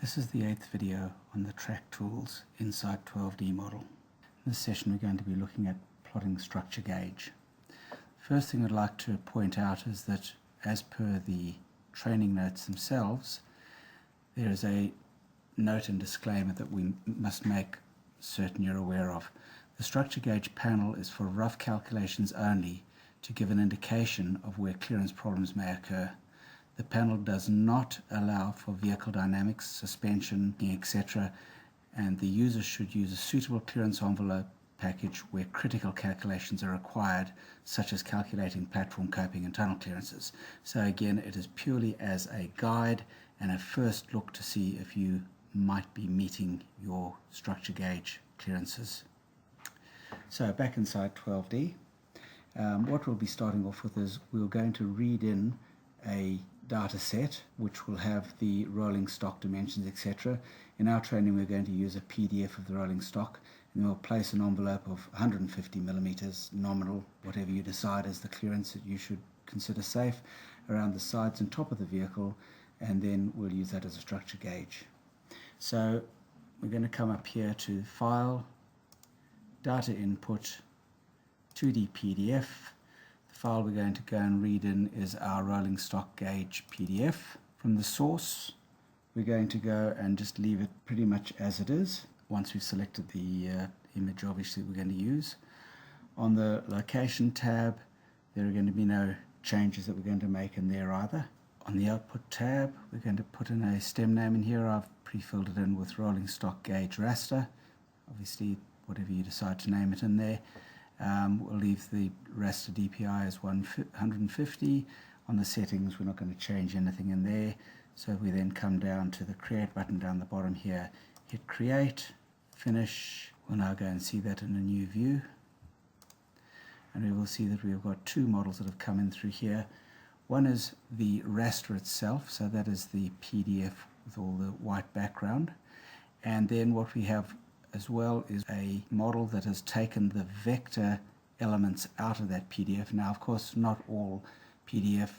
This is the 8th video on the track tools inside 12D model. In this session we're going to be looking at plotting structure gauge. First thing I'd like to point out is that as per the training notes themselves, there is a note and disclaimer that we must make certain you're aware of. The structure gauge panel is for rough calculations only to give an indication of where clearance problems may occur. The panel does not allow for vehicle dynamics, suspension, etc., and the user should use a suitable clearance envelope package where critical calculations are required, such as calculating platform coping and tunnel clearances. So again, it is purely as a guide and a first look to see if you might be meeting your structure gauge clearances. So back inside 12D, what we'll be starting off with is we're going to read in a data set which will have the rolling stock dimensions, etc. In our training we're going to use a PDF of the rolling stock, and we'll place an envelope of 150 millimeters nominal, whatever you decide is the clearance that you should consider safe, around the sides and top of the vehicle, and then we'll use that as a structure gauge. So we're going to come up here to File, Data Input, 2D PDF. The file we're going to go and read in is our rolling stock gauge PDF. From the source, we're going to go and just leave it pretty much as it is. Once we've selected the image, obviously, we're going to use. On the location tab, there are going to be no changes that we're going to make in there either. On the output tab, we're going to put in a stem name in here. I've pre-filled it in with rolling stock gauge raster. Obviously, whatever you decide to name it in there. We'll leave the raster DPI as 150. On the settings, we're not going to change anything in there. So we then come down to the create button down the bottom here, hit create, finish. We'll now go and see that in a new view. And we will see that we've got two models that have come in through here. One is the raster itself, so that is the PDF with all the white background. And then what we have as well is a model that has taken the vector elements out of that PDF. Now, of course, not all PDF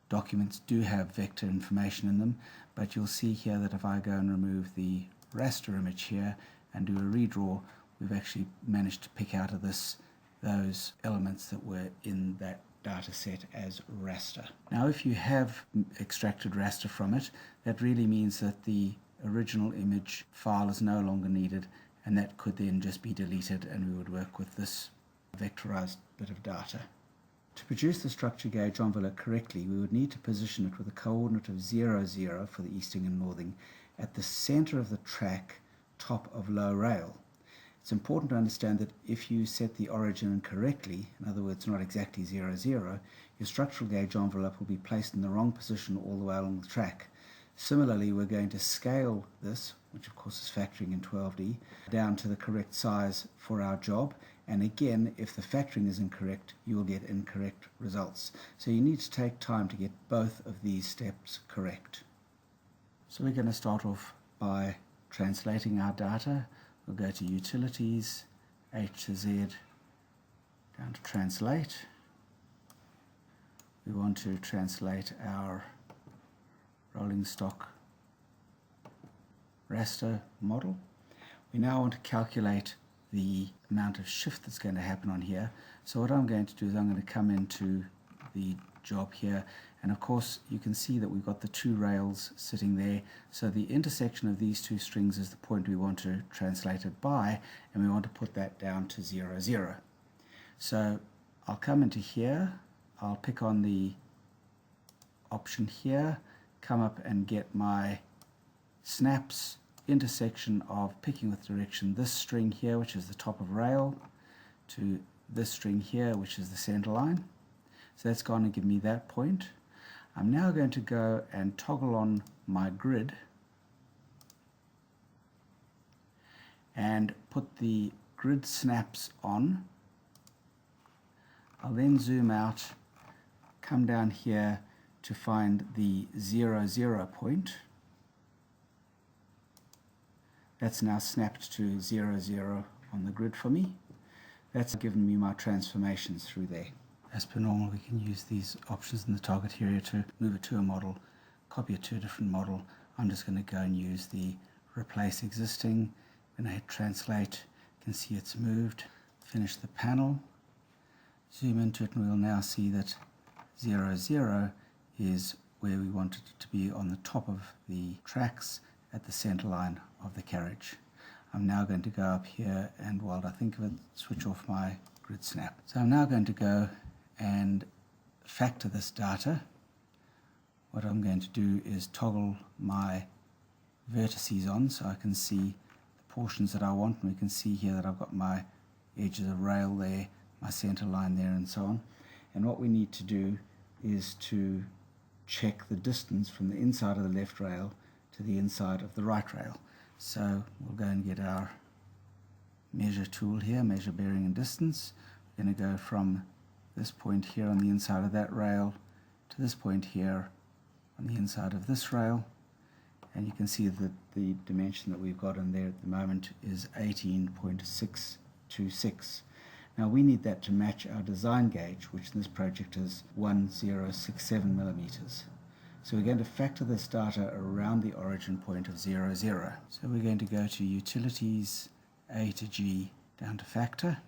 documents do have vector information in them, but you'll see here that if I go and remove the raster image here and do a redraw, we've actually managed to pick out of this those elements that were in that data set as raster. Now, if you have extracted raster from it, that really means that the original image file is no longer needed, and that could then just be deleted, and we would work with this vectorized bit of data. To produce the structure gauge envelope correctly, we would need to position it with a coordinate of 0, 0 for the easting and northing at the center of the track, top of low rail. It's important to understand that if you set the origin incorrectly, in other words not exactly 0, 0, your structural gauge envelope will be placed in the wrong position all the way along the track. Similarly, we're going to scale this, which of course is factoring in 12D, down to the correct size for our job. And again, if the factoring is incorrect, you will get incorrect results. So you need to take time to get both of these steps correct. So we're going to start off by translating our data. We'll go to Utilities, H to Z, down to Translate. We want to translate our rolling stock raster model. We now want to calculate the amount of shift that's going to happen on here. So what I'm going to do is I'm going to come into the job here, and of course you can see that we've got the two rails sitting there. So the intersection of these two strings is the point we want to translate it by, and we want to put that down to 0, 0. So I'll come into here, I'll pick on the option here, come up and get my snaps intersection of picking with direction this string here, which is the top of rail, to this string here, which is the center line. So that's going to give me that point. I'm now going to go and toggle on my grid and put the grid snaps on. I'll then zoom out, come down here to find the 0, 0 point. That's now snapped to 0, 0 on the grid for me. That's given me my transformations through there. As per normal, we can use these options in the target area to move it to a model, copy it to a different model. I'm just going to go and use the replace existing. When I hit translate, you can see it's moved. Finish the panel, zoom into it, and we'll now see that 0, 0 is where we wanted it to be on the top of the tracks at the center line of the carriage. I'm now going to go up here and, while I think of it, switch off my grid snap. So I'm now going to go and factor this data. What I'm going to do is toggle my vertices on so I can see the portions that I want, and we can see here that I've got my edges of rail there, my center line there, and so on. And what we need to do is to check the distance from the inside of the left rail to the inside of the right rail. So we'll go and get our measure tool here, measure bearing and distance. We're going to go from this point here on the inside of that rail to this point here on the inside of this rail, and you can see that the dimension that we've got in there at the moment is 18.626. Now we need that to match our design gauge, which in this project is 1067 millimeters. So we're going to factor this data around the origin point of 0, 0. So we're going to go to Utilities, A to G, down to Factor.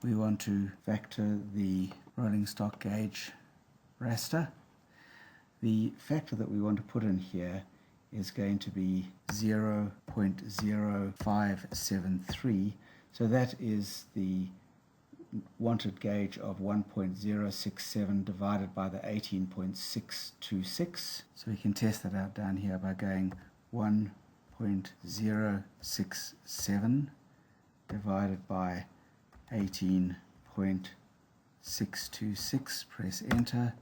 We want to factor the rolling stock gauge raster. The factor that we want to put in here is going to be 0.0573. So that is the wanted gauge of 1.067 divided by the 18.626. So we can test that out down here by going 1.067 divided by 18.626. Press enter.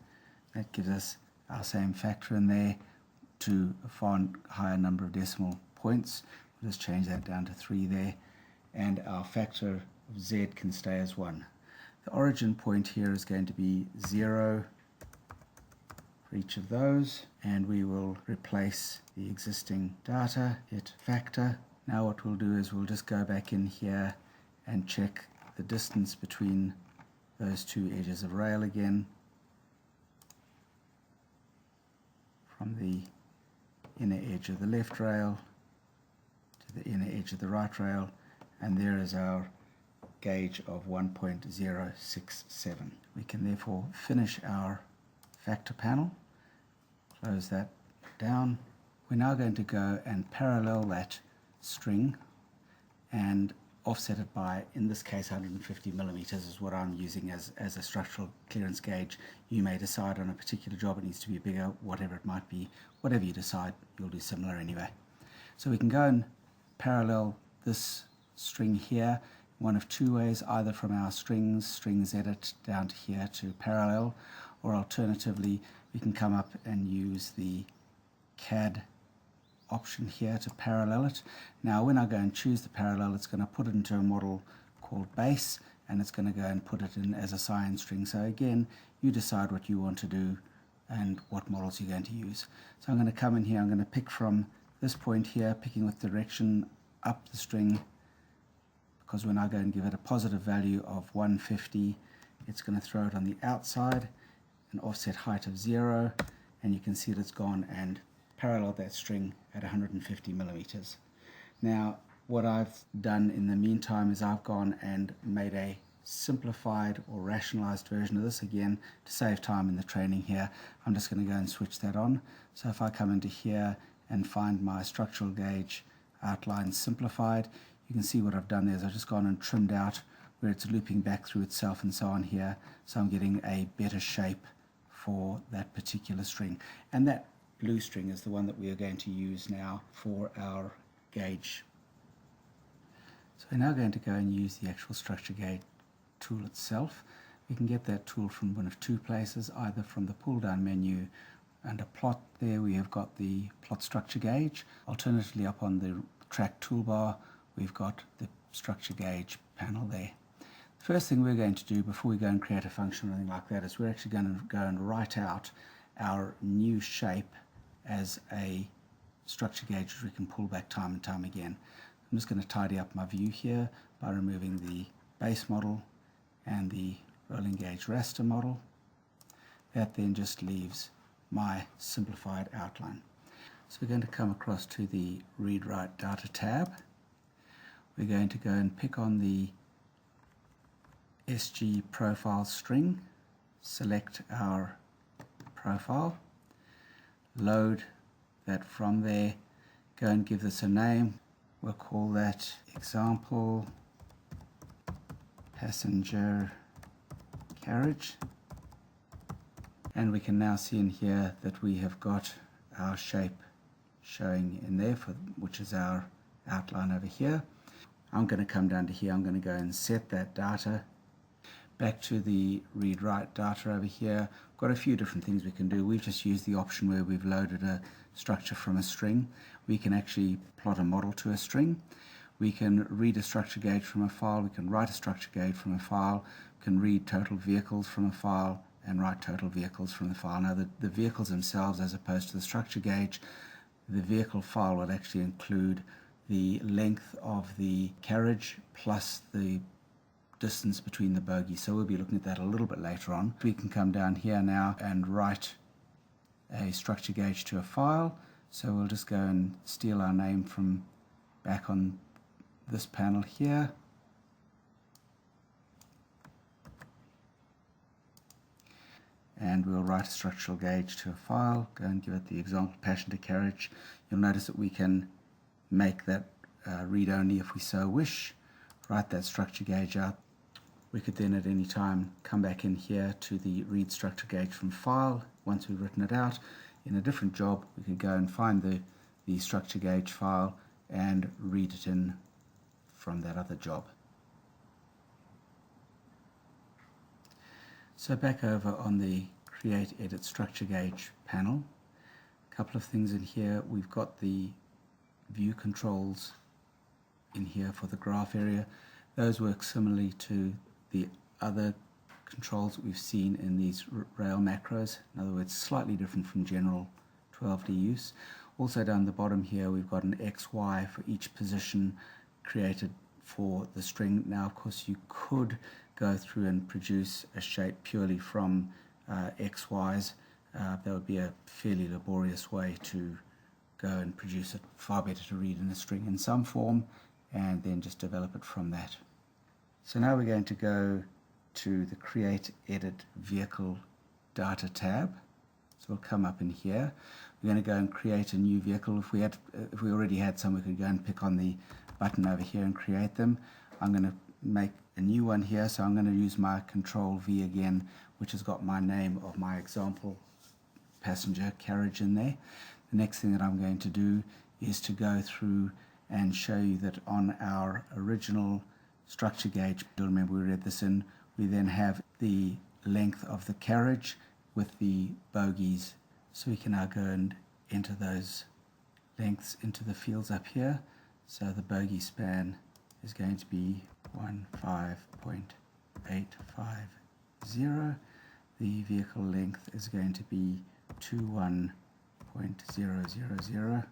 That gives us our same factor in there to a far higher number of decimal points. We'll just change that down to 3 there, and our factor of Z can stay as 1. The origin point here is going to be 0 for each of those, and we will replace the existing data, hit factor. Now what we'll do is we'll just go back in here and check the distance between those two edges of rail again, from the inner edge of the left rail to the inner edge of the right rail, and there is our gauge of 1.067. We can therefore finish our factor panel, close that down. We're now going to go and parallel that string and offset it by, in this case, 150 millimeters is what I'm using as a structural clearance gauge. You may decide on a particular job it needs to be bigger, whatever it might be. Whatever you decide, you'll do similar anyway. So we can go and parallel this string here one of two ways, either from our strings edit down to here to parallel, or alternatively we can come up and use the CAD option here to parallel it. Now when I go and choose the parallel, it's going to put it into a model called base, and it's going to go and put it in as a science string. So again, you decide what you want to do and what models you're going to use. So I'm going to come in here, I'm going to pick from this point here, picking with direction up the string, because when I go and give it a positive value of 150, it's going to throw it on the outside, an offset height of 0, and you can see that it's gone and paralleled that string at 150 millimeters. Now what I've done in the meantime is I've gone and made a simplified or rationalized version of this. Again, to save time in the training here, I'm just going to go and switch that on. So if I come into here and find my structural gauge outline simplified, you can see what I've done there is I've just gone and trimmed out where it's looping back through itself and so on here, so I'm getting a better shape for that particular string. And that blue string is the one that we are going to use now for our gauge. So we're now going to go and use the actual structure gauge tool itself. We can get that tool from one of two places, either from the pull down menu under plot. There we have got the plot structure gauge. Alternatively, up on the track toolbar we've got the structure gauge panel there. The first thing we're going to do before we go and create a function or anything like that is we're actually going to go and write out our new shape as a structure gauge which we can pull back time and time again. I'm just going to tidy up my view here by removing the base model and the rolling gauge raster model. That then just leaves my simplified outline. So we're going to come across to the Read Write Data tab. We're going to go and pick on the SG profile string, select our profile, load that from there, go and give this a name. We'll call that example passenger carriage. And we can now see in here that we have got our shape showing in there, which is our outline over here. I'm going to come down to here. I'm going to go and set that data. Back to the read write data over here. Got a few different things we can do. We've just used the option where we've loaded a structure from a string. We can actually plot a model to a string. We can read a structure gauge from a file. We can write a structure gauge from a file. We can read total vehicles from a file and write total vehicles from the file. Now the vehicles themselves, as opposed to the structure gauge, the vehicle file would actually include the length of the carriage plus the distance between the bogies. So we'll be looking at that a little bit later on. We can come down here now and write a structure gauge to a file. So we'll just go and steal our name from back on this panel here. And we'll write a structural gauge to a file, go and give it the example passenger carriage. You'll notice that we can make that read only if we so wish, write that structure gauge out. We could then at any time come back in here to the read structure gauge from file. Once we've written it out, in a different job, we could go and find the structure gauge file and read it in from that other job. So back over on the Create Edit Structure Gauge panel, a couple of things in here. We've got the view controls in here for the graph area. Those work similarly to the other controls that we've seen in these rail macros. In other words, slightly different from general 12D use. Also down the bottom here, we've got an XY for each position created for the string. Now, of course, you could go through and produce a shape purely from XYs. That would be a fairly laborious way to go and produce it. Far better to read in a string in some form and then just develop it from that. So now we're going to go to the Create Edit Vehicle Data tab. So we'll come up in here. We're going to go and create a new vehicle. If we already had some, we could go and pick on the button over here and create them. I'm going to make a new one here, so I'm going to use my Control V again, which has got my name of my example passenger carriage in there. The next thing that I'm going to do is to go through and show you that on our original structure gauge, you'll remember we read this in, we then have the length of the carriage with the bogies. So we can now go and enter those lengths into the fields up here. So the bogie span is going to be 15.850. The vehicle length is going to be 21.000.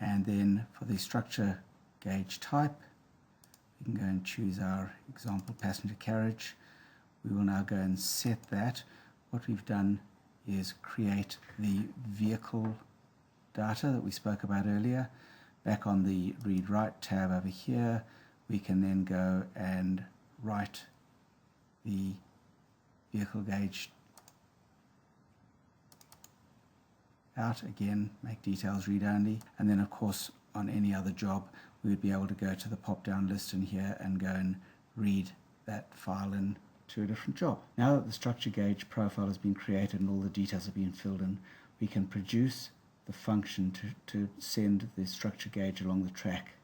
And then for the structure gauge type, we can go and choose our example passenger carriage. We will now go and set that. What we've done is create the vehicle data that we spoke about earlier. Back on the Read Write tab over here, we can then go and write the vehicle gauge out again, make details read only, and then of course on any other job we would be able to go to the pop down list in here and go and read that file in to a different job. Now that the structure gauge profile has been created and all the details have been filled in, we can produce the function to send the structure gauge along the track.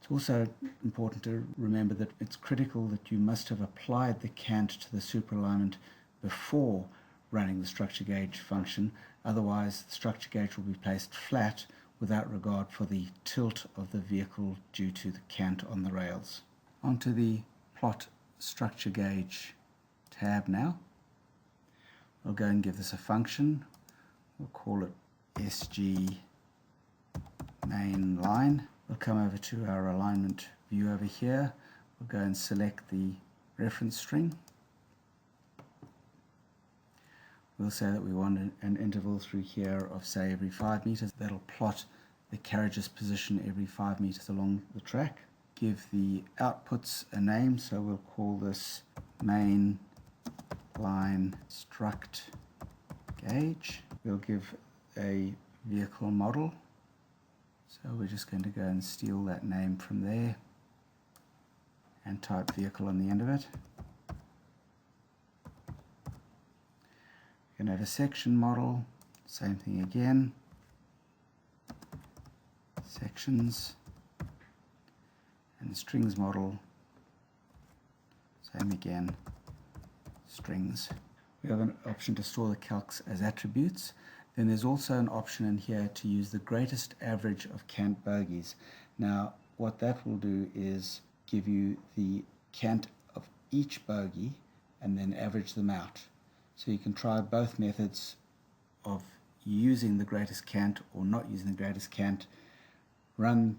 It's also important to remember that it's critical that you must have applied the cant to the superalignment before running the structure gauge function. Otherwise, the structure gauge will be placed flat without regard for the tilt of the vehicle due to the cant on the rails. Onto the Plot Structure Gauge tab now. We'll go and give this a function. We'll call it SG main line. We'll come over to our alignment view over here. We'll go and select the reference string. we'll say that we want an interval through here of, say, every 5 meters. That'll plot the carriage's position every 5 meters along the track. Give the outputs a name, so we'll call this main line struct gauge. We'll give a vehicle model, so we're just going to go and steal that name from there and type vehicle on the end of it. We're going to have a section model, same thing again, sections, and the strings model, same again, strings. We have an option to store the calcs as attributes. Then there's also an option in here to use the greatest average of cant bogies. Now what that will do is give you the cant of each bogey and then average them out. So you can try both methods of using the greatest cant or not using the greatest cant, run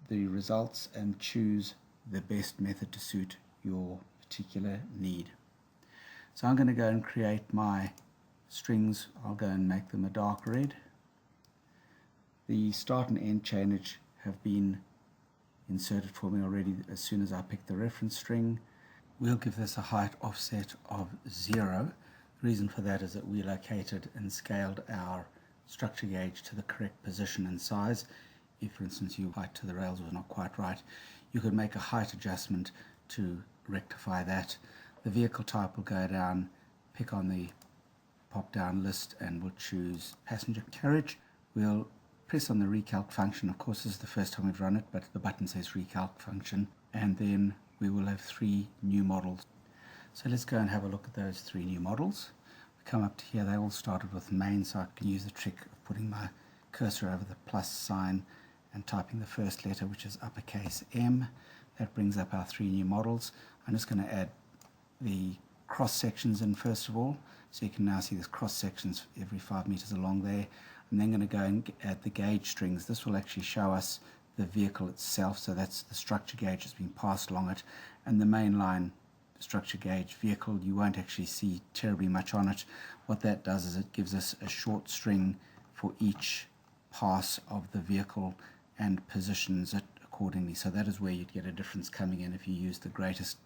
the results and choose the best method to suit your particular need. So I'm going to go and create my strings. I'll go and make them a dark red. The start and end chainage have been inserted for me already as soon as I pick the reference string. We'll give this a height offset of 0. The reason for that is that we located and scaled our structure gauge to the correct position and size. If, for instance, your height to the rails was not quite right, you could make a height adjustment to rectify that. The vehicle type will go down, pick on the pop-down list, and we'll choose passenger carriage. We'll press on the recalc function. Of course, this is the first time we've run it, but the button says recalc function, and then we will have 3 new models. So let's go and have a look at those 3 new models. We come up to here, they all started with main, so I can use the trick of putting my cursor over the plus sign and typing the first letter, which is uppercase M. That brings up our 3 new models. I'm just going to add the cross sections in first of all, so you can now see there's cross sections every 5 meters along there. I'm then going to go and add the gauge strings. This will actually show us the vehicle itself, so that's the structure gauge that's been passed along it, and the main line structure gauge vehicle, you won't actually see terribly much on it. What that does is it gives us a short string for each pass of the vehicle and positions it accordingly. So that is where you'd get a difference coming in if you use the greatest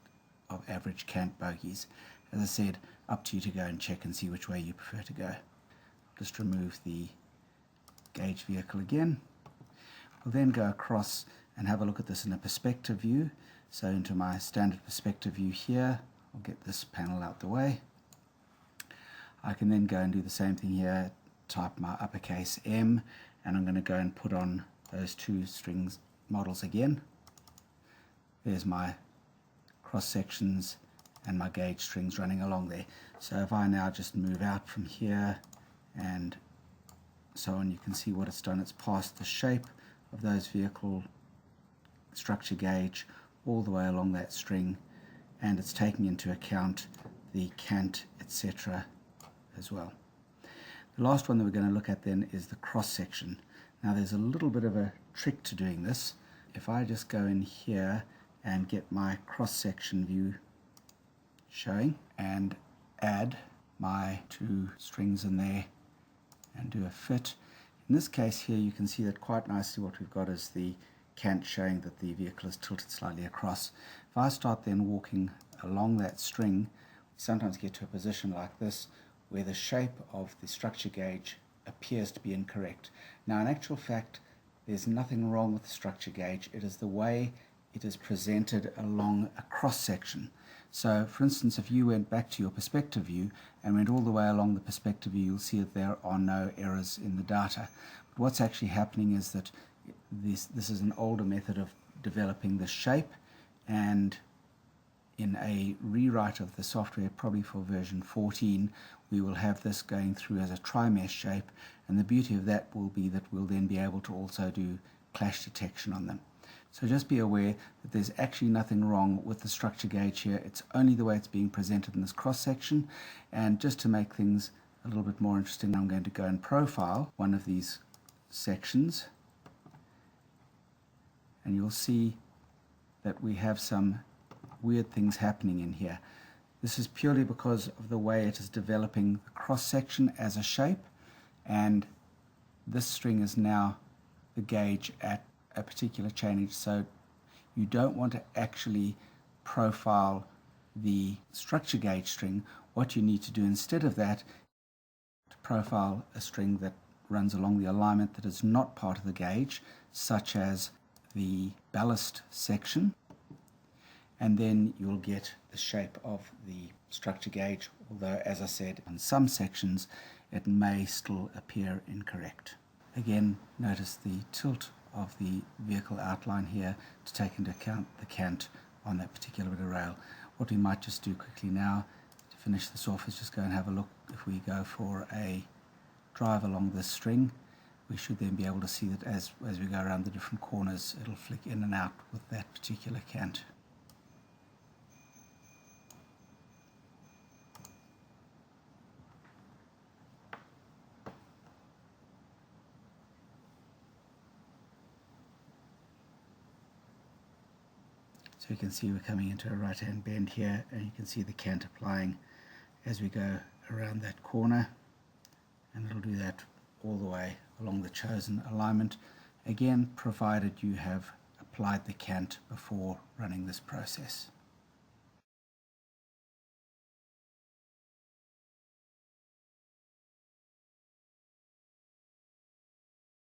of average cant bogies. As I said, up to you to go and check and see which way you prefer to go. Just remove the gauge vehicle again. We'll then go across and have a look at this in a perspective view. So into my standard perspective view here, I'll get this panel out the way. I can then go and do the same thing here, type my uppercase M, and I'm going to go and put on those 2 strings models again. There's my cross sections and my gauge strings running along there. So if I now just move out from here and so on, you can see what it's done. It's passed the shape of those vehicle structure gauge all the way along that string, and it's taking into account the cant, etc. as well. The last one that we're going to look at then is the cross section. Now there's a little bit of a trick to doing this. If I just go in here and get my cross section view showing and add my 2 strings in there and do a fit. In this case here, you can see that quite nicely what we've got is the cant showing that the vehicle is tilted slightly across. If I start then walking along that string, we sometimes get to a position like this where the shape of the structure gauge appears to be incorrect. Now in actual fact, there's nothing wrong with the structure gauge. It is the way it is presented along a cross section. So for instance, if you went back to your perspective view and went all the way along the perspective view, you'll see that there are no errors in the data. But what's actually happening is that this is an older method of developing the shape, and in a rewrite of the software, probably for version 14, we will have this going through as a tri-mesh shape, and the beauty of that will be that we'll then be able to also do clash detection on them. So just be aware that there's actually nothing wrong with the structure gauge here. It's only the way it's being presented in this cross section. And just to make things a little bit more interesting, I'm going to go and profile one of these sections, and you'll see that we have some weird things happening in here. This is purely because of the way it is developing the cross section as a shape, and this string is now the gauge at a particular chainage, so you don't want to actually profile the structure gauge string. What you need to do instead of that, to profile a string that runs along the alignment that is not part of the gauge, such as the ballast section, and then you'll get the shape of the structure gauge, although as I said, in some sections it may still appear incorrect. Again, notice the tilt of the vehicle outline here to take into account the cant on that particular bit of rail. What we might just do quickly now to finish this off is just go and have a look. If we go for a drive along this string, we should then be able to see that as we go around the different corners, it'll flick in and out with that particular cant. So you can see we're coming into a right-hand bend here, and you can see the cant applying as we go around that corner, and it'll do that all the way along the chosen alignment, again provided you have applied the cant before running this process.